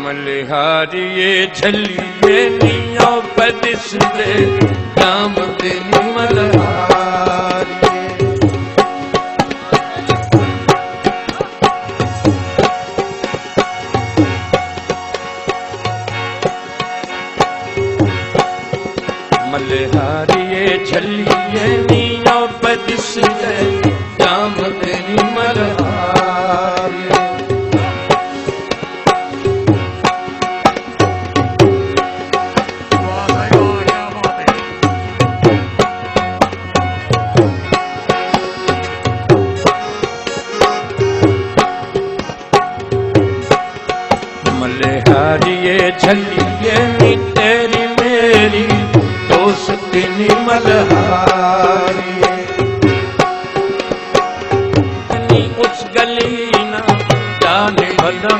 मल्हारिये झलिये निया पदिसदे जाम तेनी मल्हारिये मल्हारिये झलिये निया पदिसदे जाम तेनी मल्हारिये मल्हारिये झलिये नी तेरी मेरी दोस्ती नी मल्हारिये नी उस गली ना जाने भला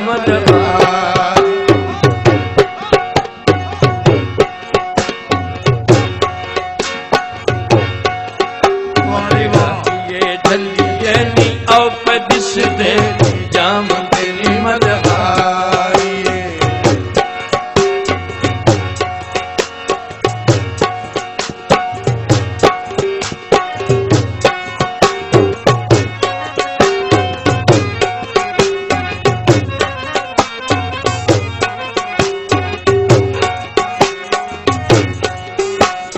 मल्हारिये झलिये नी औपदिस दे जाम तेरी मल्हारिये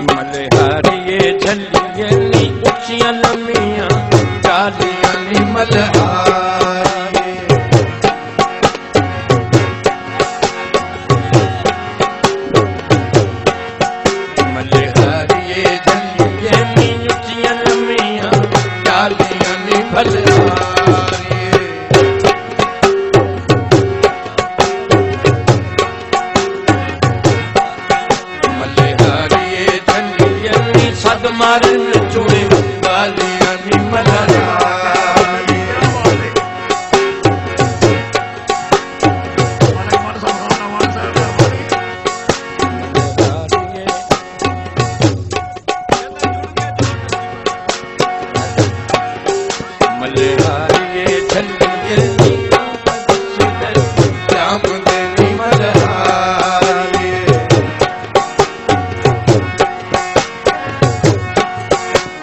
मल्हारिये झलिये नी ऊंचियां लम्मियां चालियां नी मल्हारिये मल्हारिये झलिये नी ऊंचियां लम्मियां चालियां नी मल्हारिये मल्हारिये झलिये नी सद मारन चुड़े वालियां नी मल्हारिये मल्हारिये झलिये नी जाम तेनी मल्हारिये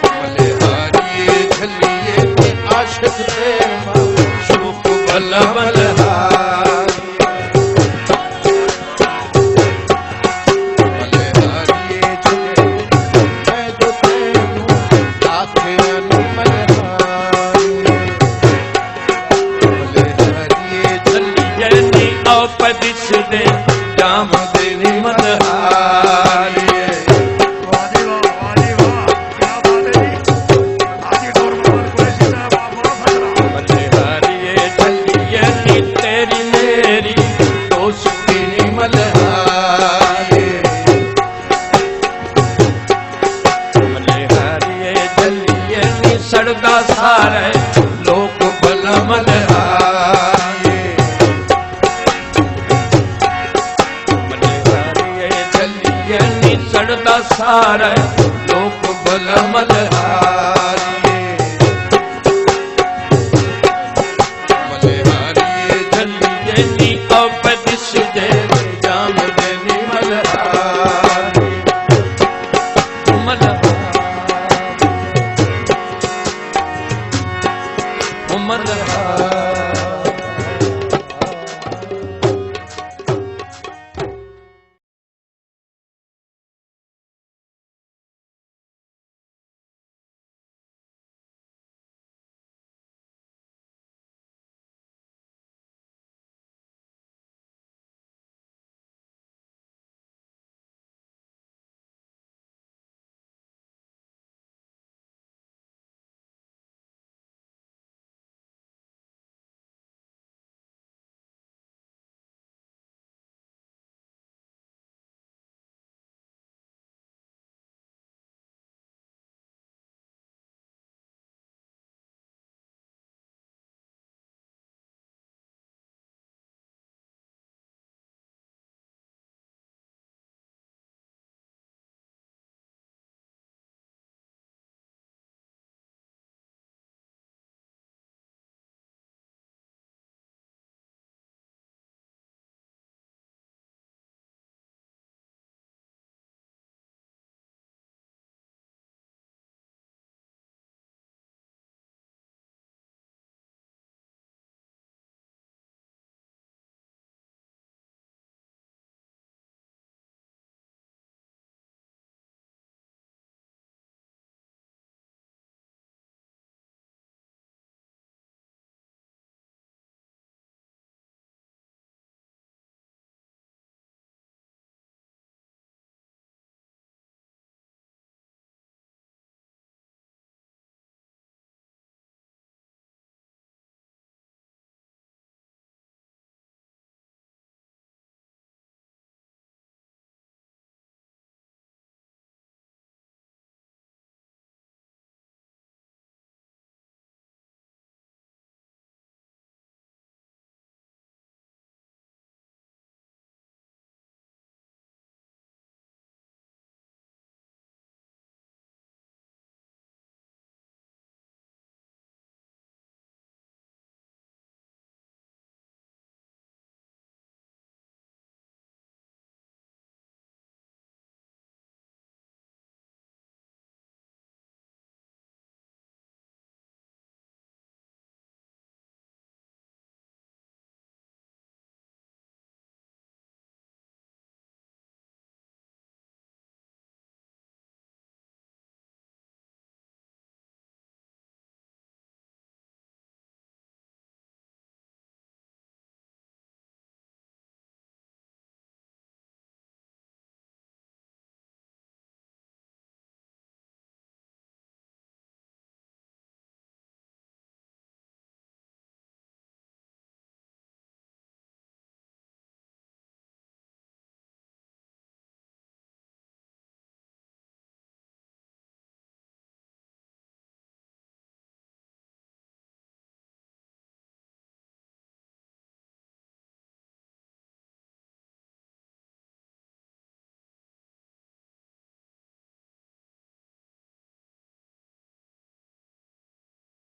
मल्हारिये झलिये नी आशिक प्रेम सुख भला मल्हारिये मल्हारिये झलिये मैं जो तेनू आखियां नी मल्हारिये मल्हारिये झलिये नी औपदिस दे जाम तेनी मल्हारिये मल्हारिये झलिये नी तेरी मेरी दोस्ती नी मल्हारिये मल्हारिये झलिये नी सड़का सारे लोक भला मल्हारिये मल्हारिये झलिये नी सड़का सारे लोक भला मल्हारिये मल्हारिये झलिये नी औपदिस